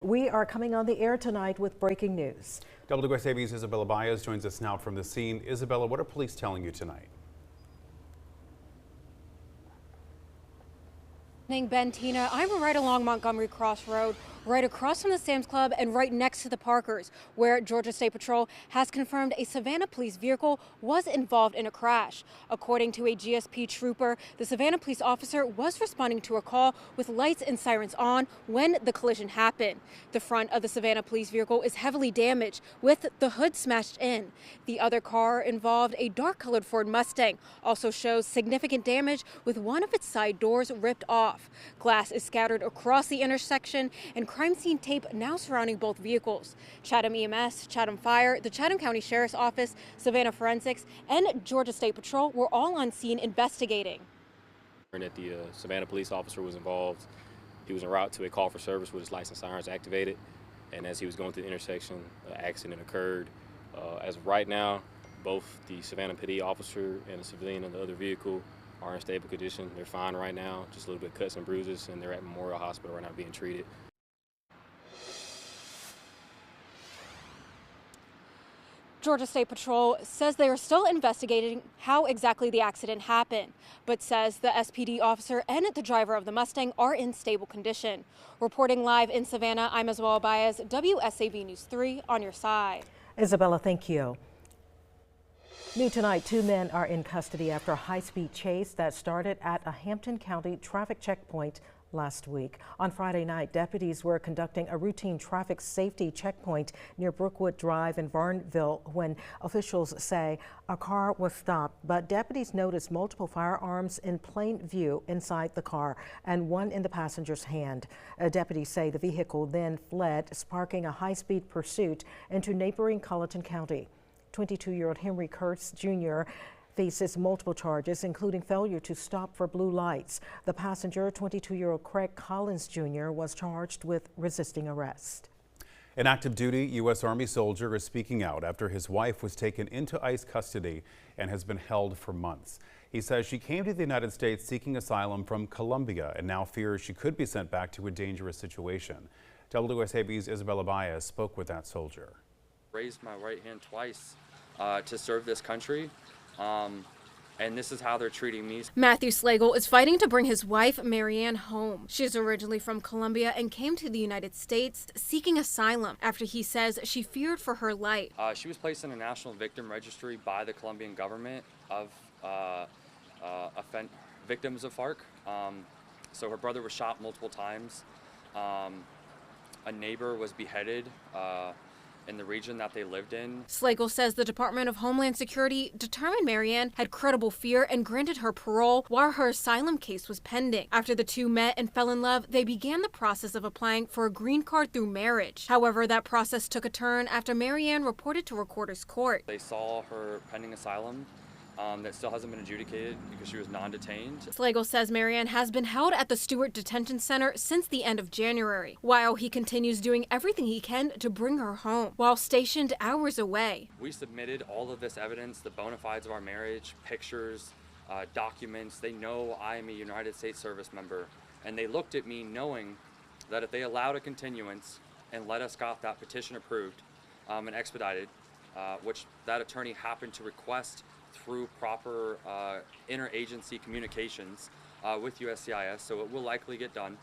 We are coming on the air tonight with breaking news. WSAV's Isabella Baez joins us now from the scene. Isabella, what are police telling you tonight? Ben, Tina, I'm right along Montgomery Cross Road, right across from the Sam's Club and right next to the Parkers, where Georgia State Patrol has confirmed a Savannah police vehicle was involved in a crash. According to a GSP trooper, the Savannah police officer was responding to a call with lights and sirens on when the collision happened. The front of the Savannah police vehicle is heavily damaged, with the hood smashed in. The other car involved a dark-colored Ford Mustang, also shows significant damage with one of its side doors ripped off. Glass is scattered across the intersection and crime scene tape now surrounding both vehicles. Chatham EMS, Chatham Fire, the Chatham County Sheriff's Office, Savannah Forensics, and Georgia State Patrol were all on scene investigating. That the Savannah police officer was involved. He was en route to a call for service with his license sirens activated, and as he was going through the intersection, an accident occurred. As of right now, both the Savannah PD officer and the civilian in the other vehicle are in stable condition. They're fine right now, just a little bit of cuts and bruises, and they're at Memorial Hospital right now being treated. Georgia State Patrol says they are still investigating how exactly the accident happened, but says the SPD officer and the driver of the Mustang are in stable condition. Reporting live in Savannah, I'm Isabella Baez, WSAV News 3 on your side. Isabella, thank you. New tonight, 2 men are in custody after a high-speed chase that started at a Hampton County traffic checkpoint last week. On Friday night, deputies were conducting a routine traffic safety checkpoint near Brookwood Drive in Varnville when officials say a car was stopped, but deputies noticed multiple firearms in plain view inside the car and one in the passenger's hand. Deputies say the vehicle then fled, sparking a high-speed pursuit into neighboring Colleton County. 22-year-old Henry Kurtz Jr. faces multiple charges, including failure to stop for blue lights. The passenger, 22-year-old Craig Collins Jr., was charged with resisting arrest. An active duty U.S. Army soldier is speaking out after his wife was taken into ICE custody and has been held for months. He says she came to the United States seeking asylum from Colombia and now fears she could be sent back to a dangerous situation. WSAV's Isabella Baez spoke with that soldier. Raised my right hand twice to serve this country, and this is how they're treating me. Matthew Slagle is fighting to bring his wife, Marianne, home. She is originally from Colombia and came to the United States seeking asylum after he says she feared for her life. She was placed in a national victim registry by the Colombian government of victims of FARC. So her brother was shot multiple times. A neighbor was beheaded in the region that they lived in. Slagle says the Department of Homeland Security determined Marianne had credible fear and granted her parole while her asylum case was pending. After the two met and fell in love, they began the process of applying for a green card through marriage. However, that process took a turn after Marianne reported to Recorder's Court. They saw her pending asylum that still hasn't been adjudicated because she was non-detained. Slagle says Marianne has been held at the Stewart Detention Center since the end of January, while he continues doing everything he can to bring her home, while stationed hours away. We submitted all of this evidence, the bona fides of our marriage, pictures, documents. They know I am a United States service member, and they looked at me knowing that if they allowed a continuance and let us got that petition approved and expedited, which that attorney happened to request through proper interagency communications with USCIS, so it will likely get done.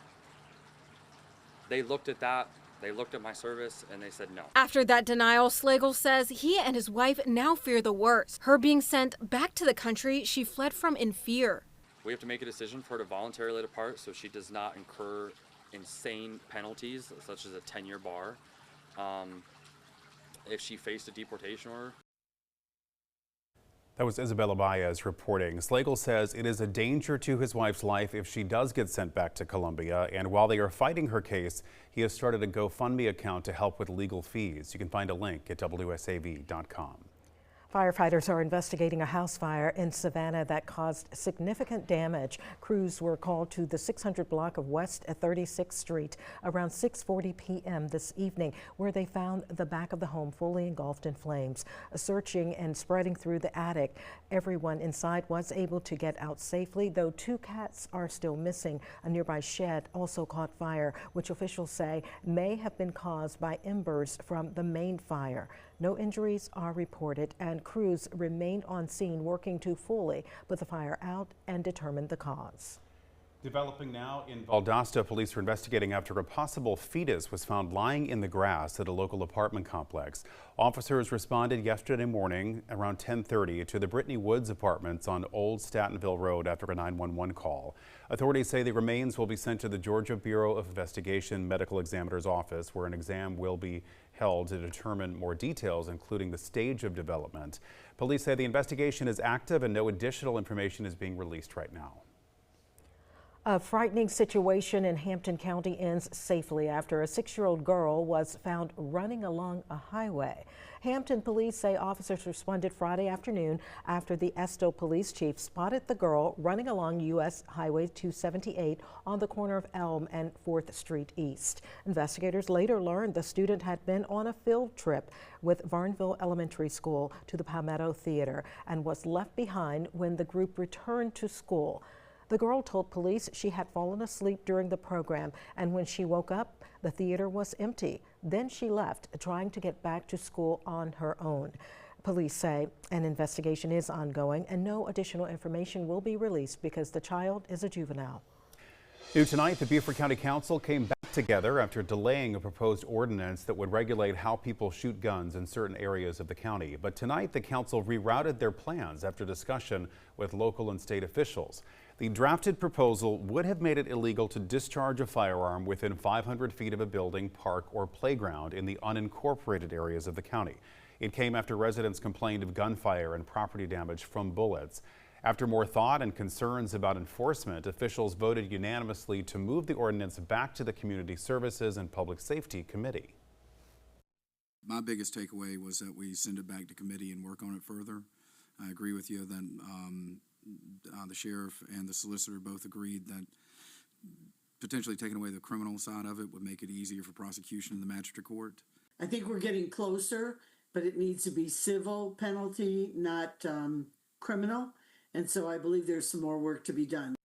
They looked at that, they looked at my service, and they said no. After that denial, Slagle says he and his wife now fear the worst, her being sent back to the country she fled from in fear. We have to make a decision for her to voluntarily depart so she does not incur insane penalties, such as a 10-year bar, if she faced a deportation order. That was Isabella Baez reporting. Slagle says it is a danger to his wife's life if she does get sent back to Colombia, and while they are fighting her case, he has started a GoFundMe account to help with legal fees. You can find a link at WSAV.com. Firefighters are investigating a house fire in Savannah that caused significant damage. Crews were called to the 600 block of West 36th Street around 6:40 p.m. this evening, where they found the back of the home fully engulfed in flames. Searching and spreading through the attic, everyone inside was able to get out safely, though 2 cats are still missing. A nearby shed also caught fire, which officials say may have been caused by embers from the main fire. No injuries are reported, and crews remain on scene working to fully put the fire out and determine the cause. Developing now in Valdosta, police are investigating after a possible fetus was found lying in the grass at a local apartment complex. Officers responded yesterday morning around 10:30 to the Brittany Woods apartments on Old Statenville Road after a 911 call. Authorities say the remains will be sent to the Georgia Bureau of Investigation Medical Examiner's office, where an exam will be held to determine more details, including the stage of development. Police say the investigation is active and no additional information is being released right now. A frightening situation in Hampton County ends safely after a 6-year-old girl was found running along a highway. Hampton police say officers responded Friday afternoon after the Estill police chief spotted the girl running along U.S. Highway 278 on the corner of Elm and 4th Street East. Investigators later learned the student had been on a field trip with Varnville Elementary School to the Palmetto Theater and was left behind when the group returned to school. The girl told police she had fallen asleep during the program, and when she woke up, the theater was empty. Then she left, trying to get back to school on her own. Police say an investigation is ongoing and no additional information will be released because the child is a juvenile. New tonight, the Beaufort County Council came back together after delaying a proposed ordinance that would regulate how people shoot guns in certain areas of the county. But tonight, the council rerouted their plans after discussion with local and state officials. The drafted proposal would have made it illegal to discharge a firearm within 500 feet of a building, park, or playground in the unincorporated areas of the county. It came after residents complained of gunfire and property damage from bullets. After more thought and concerns about enforcement, officials voted unanimously to move the ordinance back to the Community Services and Public Safety Committee. My biggest takeaway was that we send it back to committee and work on it further. I agree with you that the sheriff and the solicitor both agreed that potentially taking away the criminal side of it would make it easier for prosecution in the magistrate court. I think we're getting closer, but it needs to be civil penalty, not criminal. And so I believe there's some more work to be done.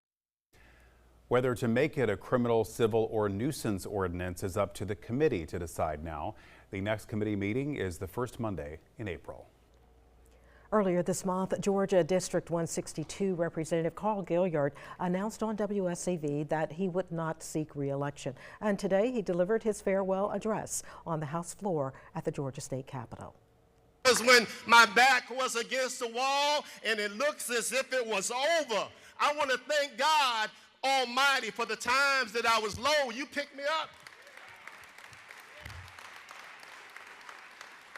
Whether to make it a criminal, civil, or nuisance ordinance is up to the committee to decide now. The next committee meeting is the first Monday in April. Earlier this month, Georgia District 162 Representative Carl Gilliard announced on WSAV that he would not seek re-election. And today he delivered his farewell address on the House floor at the Georgia State Capitol. Because when my back was against the wall and it looks as if it was over, I want to thank God Almighty for the times that I was low. You picked me up.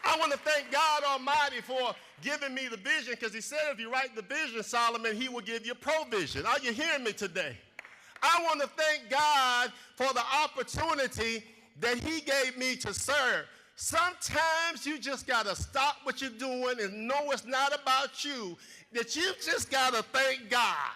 I want to thank God Almighty for giving me the vision, because he said if you write the vision, Solomon, he will give you provision. Are you hearing me today? I want to thank God for the opportunity that he gave me to serve. Sometimes you just got to stop what you're doing and know it's not about you, that you just got to thank God.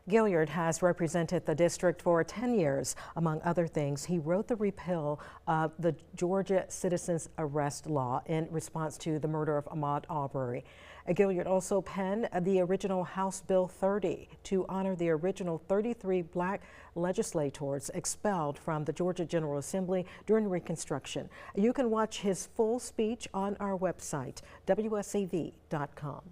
Gilliard has represented the district for 10 years. Among other things, he wrote the repeal of the Georgia Citizens Arrest Law in response to the murder of Ahmaud Arbery. Gilliard also penned the original House Bill 30 to honor the original 33 black legislators expelled from the Georgia General Assembly during Reconstruction. You can watch his full speech on our website, WSAV.com.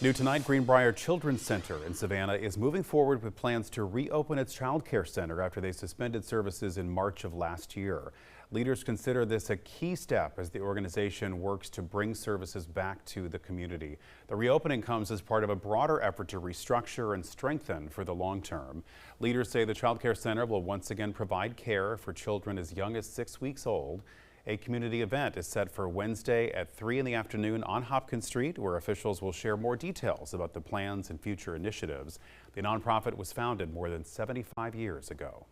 New tonight, Greenbrier Children's Center in Savannah is moving forward with plans to reopen its child care center after they suspended services in March of last year. Leaders consider this a key step as the organization works to bring services back to the community. The reopening comes as part of a broader effort to restructure and strengthen for the long term. Leaders say the child care center will once again provide care for children as young as 6 weeks old. A community event is set for Wednesday at 3 in the afternoon on Hopkins Street, where officials will share more details about the plans and future initiatives. The nonprofit was founded more than 75 years ago.